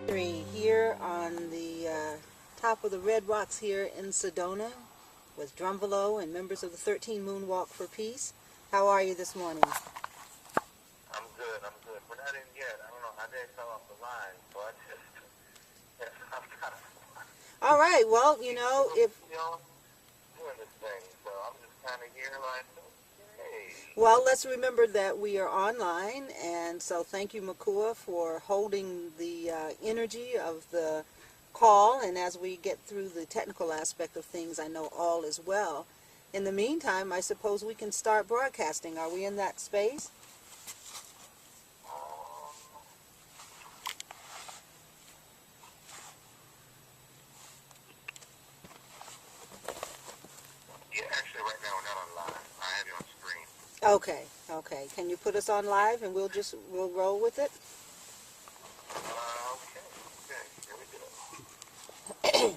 Here on the top of the Red Rocks here in Sedona with Drumvalo and members of the 13 Moon Walk for Peace. How are you this morning? I'm good. We're not in yet. I don't know how they fell off the line, so I just, I'm kind of... All right, well, you know, if... doing this thing, so I'm just kind of here like, hey. Well, let's remember that we are online, and so thank you, Makua, for holding the energy of the call, and as we get through the technical aspect of things, I know all is well. In the meantime, I suppose we can start broadcasting. Are we in that space? Yeah, actually, right now we're not on live. I have you on screen. Okay. Can you put us on live, and we'll roll with it? Okay. Here we go.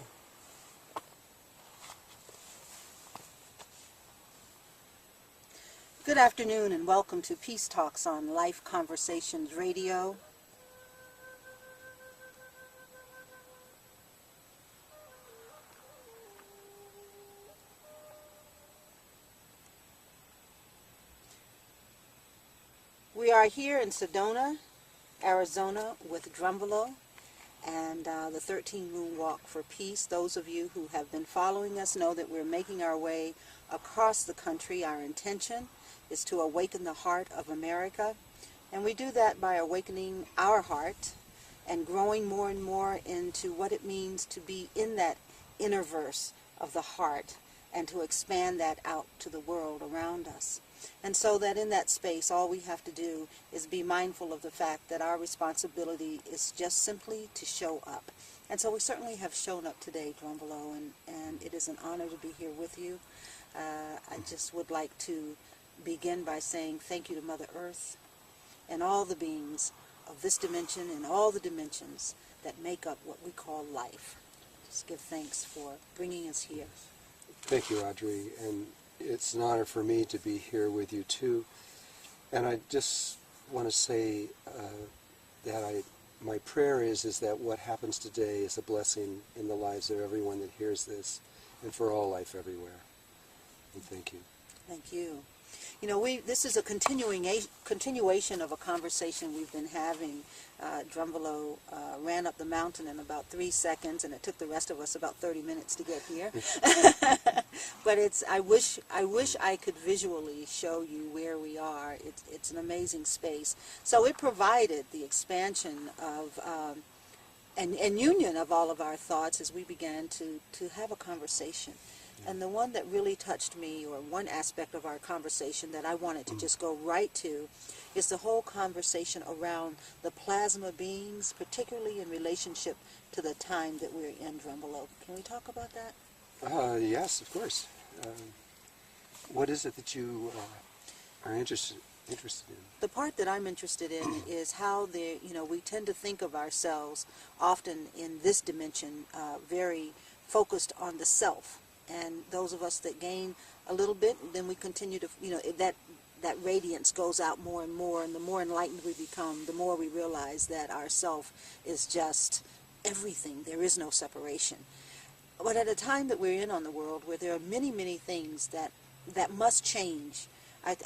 Good afternoon and welcome to Peace Talks on Life Conversations Radio. We are here in Sedona, Arizona with Drumvalo and the 13 Moon Walk for Peace. Those of you who have been following us know that we're making our way across the country. Our intention is to awaken the heart of America, and we do that by awakening our heart and growing more and more into what it means to be in that inner verse of the heart and to expand that out to the world around us. And so that in that space, all we have to do is be mindful of the fact that our responsibility is just simply to show up. And so we certainly have shown up today, Drumvalo, and it is an honor to be here with you. I just would like to begin by saying thank you to Mother Earth and all the beings of this dimension and all the dimensions that make up what we call life. Just give thanks for bringing us here. Thank you, Audrey, and it's an honor for me to be here with you too. And I just want to say that my prayer is that what happens today is a blessing in the lives of everyone that hears this, and for all life everywhere. And thank you. Thank you. You know, this is a continuation of a conversation we've been having. Drumvalo ran up the mountain in about 3 seconds, and it took the rest of us about 30 minutes to get here. But I wish I could visually show you where we are. It's an amazing space. So it provided the expansion of and union of all of our thoughts as we began to have a conversation. And the one that really touched me, or one aspect of our conversation that I wanted to just go right to, is the whole conversation around the plasma beings, particularly in relationship to the time that we're in, Drumvalo. Can we talk about that? Yes, of course. What is it that you are interested in? The part that I'm interested in is how we tend to think of ourselves often in this dimension very focused on the self. And those of us that gain a little bit, then we continue to, that radiance goes out more and more, and the more enlightened we become, the more we realize that our self is just everything. There is no separation. But at a time that we're in on the world where there are many, many things that must change,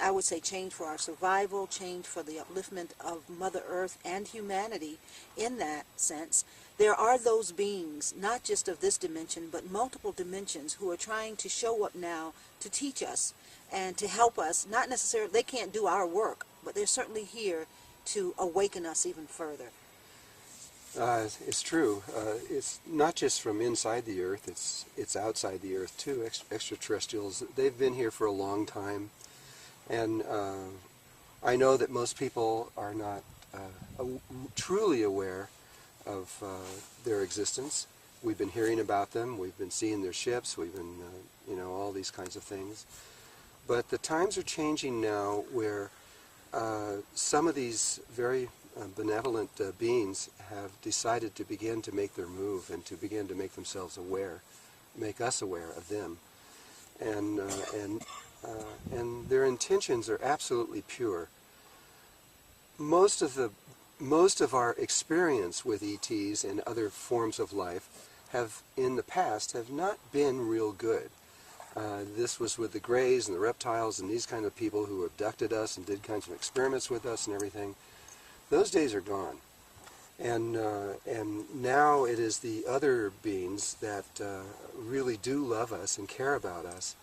I would say change for our survival, change for the upliftment of Mother Earth and humanity in that sense, there are those beings, not just of this dimension, but multiple dimensions, who are trying to show up now to teach us and to help us. Not necessarily, they can't do our work, but they're certainly here to awaken us even further. It's true. It's not just from inside the Earth, it's outside the Earth too. Extraterrestrials, they've been here for a long time. And I know that most people are not truly aware of their existence. We've been hearing about them, we've been seeing their ships, we've been, all these kinds of things. But the times are changing now where some of these very benevolent beings have decided to begin to make their move and to begin to make themselves aware, make us aware of them. And their intentions are absolutely pure. Most of the most of our experience with ETs and other forms of life have, in the past, have not been real good. This was with the Greys and the reptiles and these kind of people who abducted us and did kinds of experiments with us and everything. Those days are gone. And now it is the other beings that really do love us and care about us.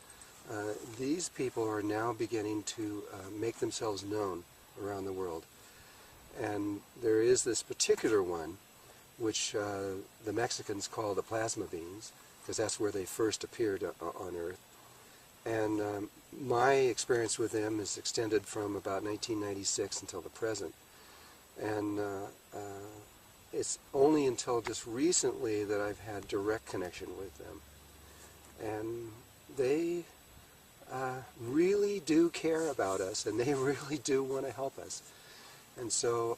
These people are now beginning to make themselves known around the world. And there is this particular one, which the Mexicans call the plasma beings, because that's where they first appeared on Earth. And my experience with them is extended from about 1996 until the present. And it's only until just recently that I've had direct connection with them. And they really do care about us, and they really do want to help us. And so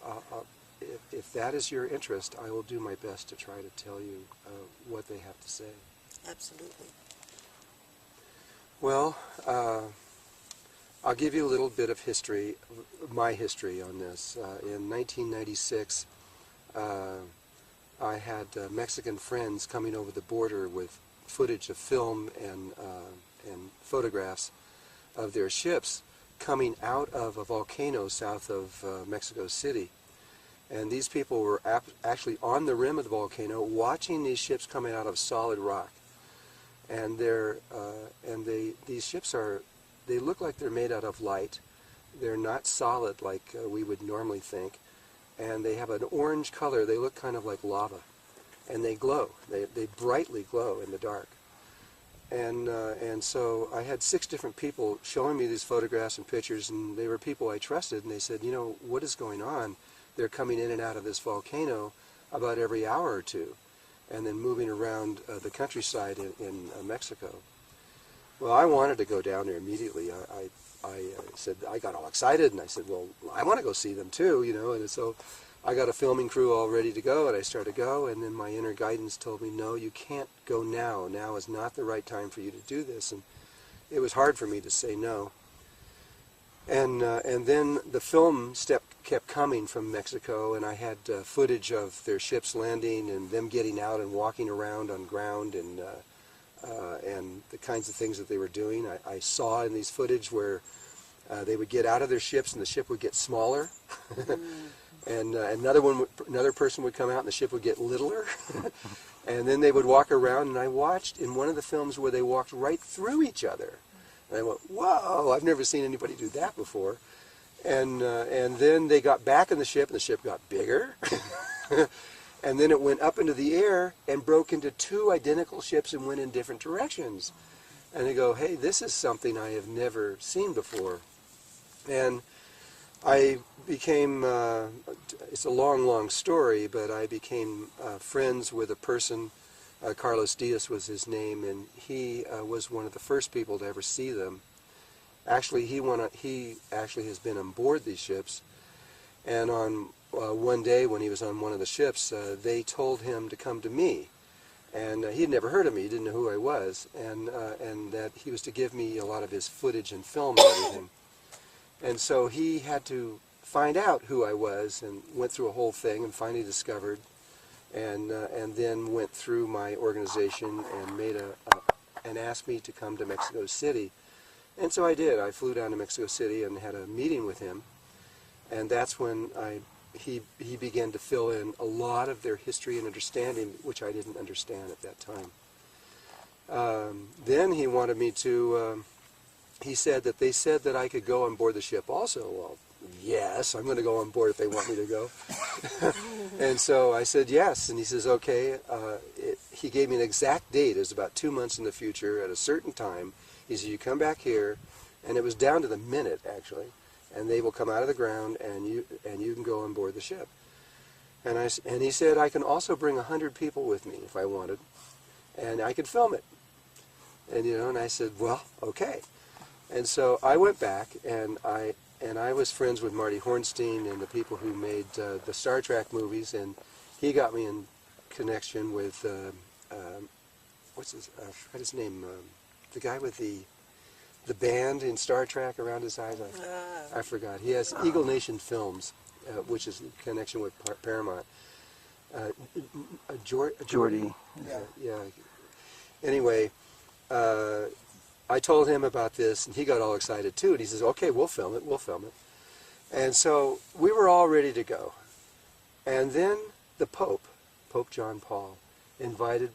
if that is your interest, I will do my best to try to tell you what they have to say. Absolutely. Well, I'll give you a little bit of history, my history on this. In 1996, I had Mexican friends coming over the border with footage of film and photographs of their ships coming out of a volcano south of Mexico City. And these people were actually on the rim of the volcano watching these ships coming out of solid rock. And these ships they look like they're made out of light. They're not solid like we would normally think. And they have an orange color. They look kind of like lava. And they glow. They brightly glow in the dark. And so I had 6 different people showing me these photographs and pictures, and they were people I trusted, and they said, you know, what is going on? They're coming in and out of this volcano about every hour or two, and then moving around the countryside in Mexico. Well, I wanted to go down there immediately. I said, I got all excited, and I said, well, I want to go see them too, you know, and so I got a filming crew all ready to go, and I started to go, and then my inner guidance told me, no, you can't go now. Now is not the right time for you to do this, and it was hard for me to say no. And then the film kept coming from Mexico, and I had footage of their ships landing and them getting out and walking around on ground and the kinds of things that they were doing. I saw in these footage where they would get out of their ships and the ship would get smaller. And another person would come out and the ship would get littler. And then they would walk around, and I watched in one of the films where they walked right through each other. And I went, whoa, I've never seen anybody do that before. And then they got back in the ship, and the ship got bigger. And then it went up into the air and broke into 2 identical ships and went in different directions. And they go, hey, this is something I have never seen before. And I became, it's a long, long story, but I became friends with a person, Carlos Diaz was his name, and he was one of the first people to ever see them. Actually, he actually has been on board these ships, and on one day when he was on one of the ships, they told him to come to me. And he had never heard of me, he didn't know who I was, and that he was to give me a lot of his footage and film and everything. And so he had to find out who I was, and went through a whole thing and finally discovered, and then went through my organization and and asked me to come to Mexico City. And so I did. I flew down to Mexico City and had a meeting with him, and that's when he began to fill in a lot of their history and understanding, which I didn't understand at that time. Then he wanted me to, he said that they said that I could go on board the ship also. Well, yes, I'm going to go on board if they want me to go. And so I said yes, and he says, okay. He gave me an exact date. It was about 2 months in the future at a certain time. He said, you come back here, and it was down to the minute, actually, and they will come out of the ground, and you can go on board the ship. And he said, I can also bring 100 people with me if I wanted, and I could film it. And and I said, well, okay. And so I went back, and I was friends with Marty Hornstein and the people who made the Star Trek movies, and he got me in connection with what's I forgot his name, the guy with the band in Star Trek around his eyes. I forgot. He has Eagle Nation Films, which is in connection with Paramount. Jordy. Yeah. Anyway, I told him about this, and he got all excited too. And he says, "Okay, we'll film it. We'll film it." And so we were all ready to go. And then the Pope John Paul, invited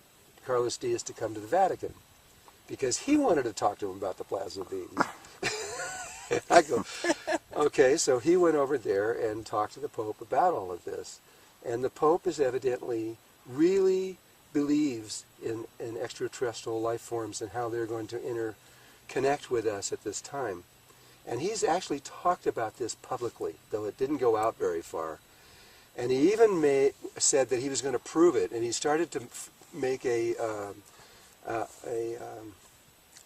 Carlos Diaz to come to the Vatican because he wanted to talk to him about the plasma beams. I go, okay, so he went over there and talked to the Pope about all of this. And the Pope is evidently really believes in extraterrestrial life forms and how they're going to interconnect with us at this time. And he's actually talked about this publicly, though it didn't go out very far. And he even said that he was going to prove it, and he started to make an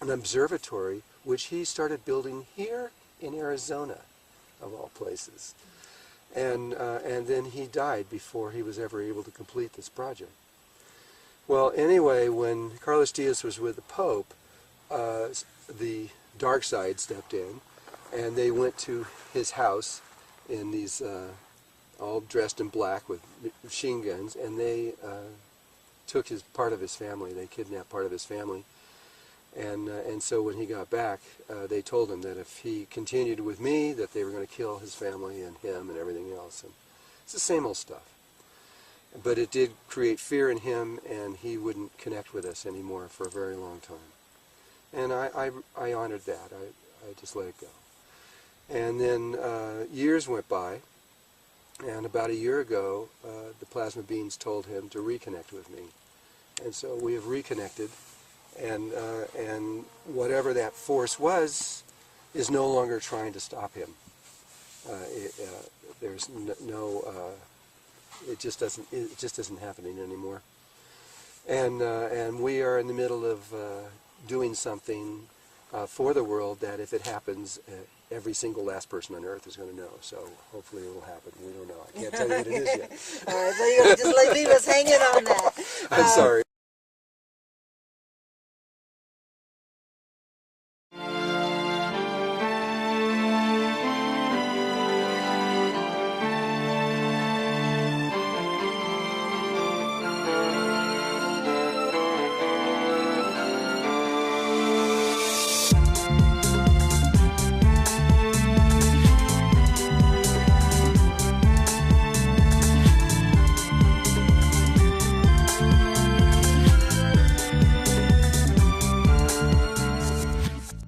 observatory, which he started building here in Arizona, of all places. And then he died before he was ever able to complete this project. Well, anyway, when Carlos Diaz was with the Pope, the dark side stepped in, and they went to his house in these, all dressed in black with machine guns, and they took part of his family. They kidnapped part of his family. And so when he got back, they told him that if he continued with me, that they were going to kill his family and him and everything else. And it's the same old stuff. But it did create fear in him, and he wouldn't connect with us anymore for a very long time. And I honored that. I just let it go. And then years went by, and about a year ago, the plasma beings told him to reconnect with me. And so we have reconnected. And whatever that force was is no longer trying to stop him. There's it just isn't happening anymore. And we are in the middle of doing something for the world that, if it happens, every single last person on Earth is going to know. So hopefully it will happen. We don't know. I can't tell you what it is yet. All right, so you're going to just leave us hanging on that. I'm sorry.